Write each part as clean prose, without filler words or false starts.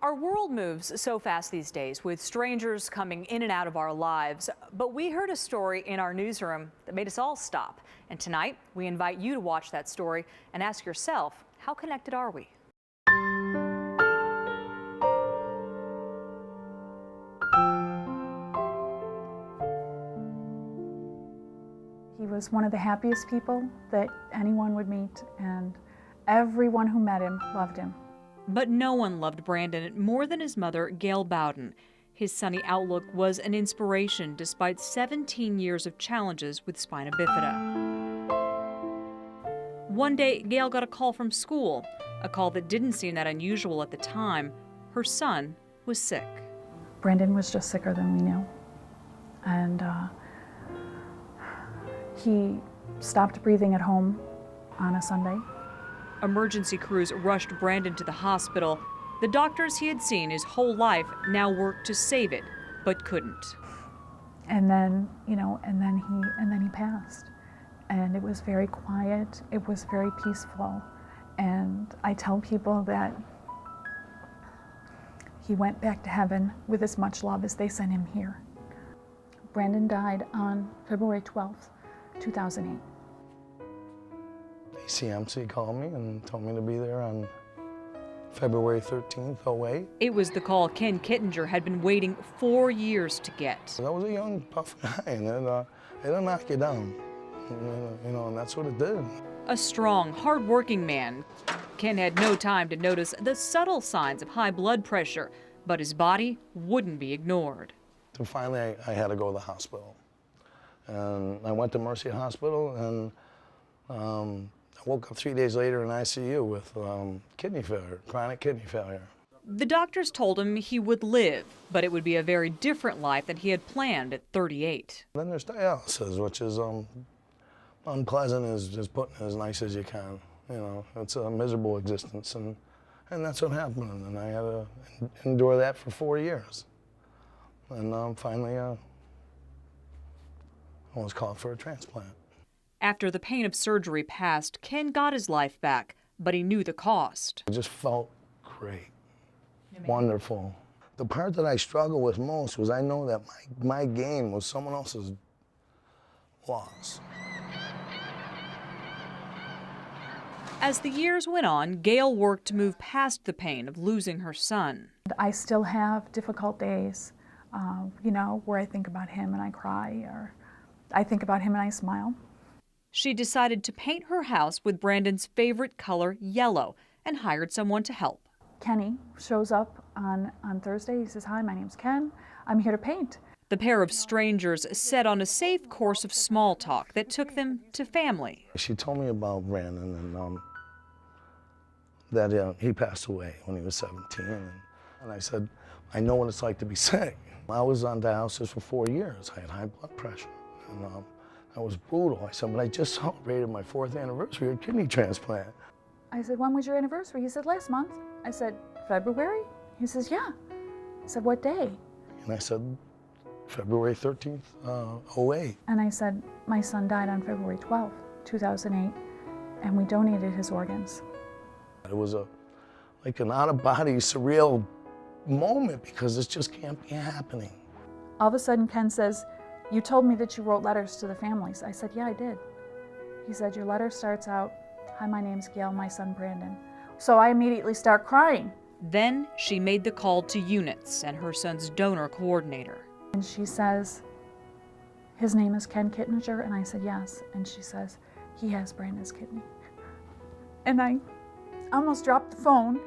Our world moves so fast these days, with strangers coming in and out of our lives. But we heard a story in our newsroom that made us all stop. And tonight, we invite you to watch that story and ask yourself, how connected are we? He was one of the happiest people that anyone would meet, and everyone who met him loved him. But no one loved Brandon more than his mother, Gail Bowden. His sunny outlook was an inspiration despite 17 years of challenges with spina bifida. One day, Gail got a call from school, a call that didn't seem that unusual at the time. Her son was sick. Brandon was just sicker than we knew. And he stopped breathing at home on a Sunday. Emergency crews rushed Brandon to the hospital. The doctors he had seen his whole life now worked to save it, but couldn't. And then, and then he passed. And it was very quiet, it was very peaceful. And I tell people that he went back to heaven with as much love as they sent him here. Brandon died on February 12th, 2008. CMC called me and told me to be there on February 13th, 08. It was the call Ken Kittinger had been waiting 4 years to get. I was a young, tough guy, and it'll knock you down, and that's what it did. A strong, hard-working man. Ken had no time to notice the subtle signs of high blood pressure, but his body wouldn't be ignored. So finally, I had to go to the hospital. And I went to Mercy Hospital, and I woke up 3 days later in ICU with kidney failure, chronic kidney failure. The doctors told him he would live, but it would be a very different life than he had planned at 38. Then there's dialysis, which is unpleasant as putting it as nice as you can. It's a miserable existence, and that's what happened. And I had to endure that for 4 years. And finally, I was called for a transplant. After the pain of surgery passed, Ken got his life back, but he knew the cost. It just felt great, wonderful. The part that I struggled with most was I know that my gain was someone else's loss. As the years went on, Gail worked to move past the pain of losing her son. I still have difficult days, where I think about him and I cry, or I think about him and I smile. She decided to paint her house with Brandon's favorite color, yellow, and hired someone to help. Kenny shows up on Thursday. He says, "Hi, my name's Ken. I'm here to paint." The pair of strangers set on a safe course of small talk that took them to family. She told me about Brandon and that he passed away when he was 17. And I said, I know what it's like to be sick. I was on dialysis for 4 years. I had high blood pressure. And that was brutal. I said, but I just celebrated my 4th anniversary of kidney transplant. I said, when was your anniversary? He said, last month. I said, February? He says, yeah. I said, what day? And I said, February 13th, 08. And I said, my son died on February 12th, 2008, and we donated his organs. It was like an out-of-body, surreal moment because this just can't be happening. All of a sudden, Ken says, you told me that you wrote letters to the families. I said, yeah, I did. He said, your letter starts out, hi, my name's Gail, my son Brandon. So I immediately start crying. Then she made the call to Units and her son's donor coordinator. And she says, his name is Ken Kittinger, and I said, yes. And she says, he has Brandon's kidney. And I almost dropped the phone,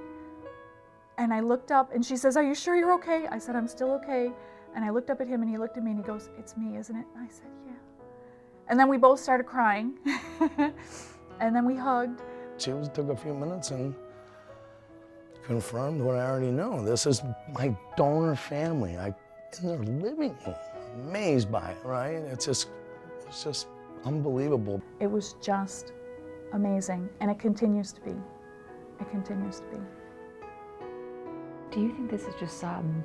and I looked up, and she says, are you sure you're okay? I said, I'm still okay. And I looked up at him, and he looked at me, and he goes, it's me, isn't it? And I said, yeah. And then we both started crying, and then we hugged. She took a few minutes and confirmed what I already know. This is my donor family. In their living room, amazed by it, right? It's just unbelievable. It was just amazing, and it continues to be. It continues to be. Do you think this is just some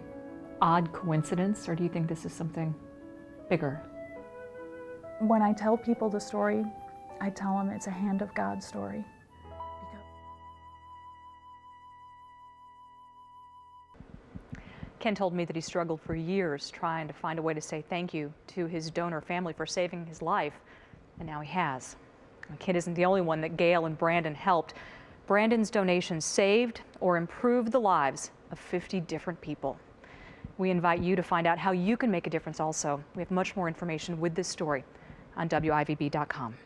odd coincidence, or do you think this is something bigger? When I tell people the story, I tell them it's a hand of God story. Ken told me that he struggled for years trying to find a way to say thank you to his donor family for saving his life, and now he has. Ken isn't the only one that Gail and Brandon helped. Brandon's donations saved or improved the lives of 50 different people. We invite you to find out how you can make a difference also. We have much more information with this story on WIVB.com.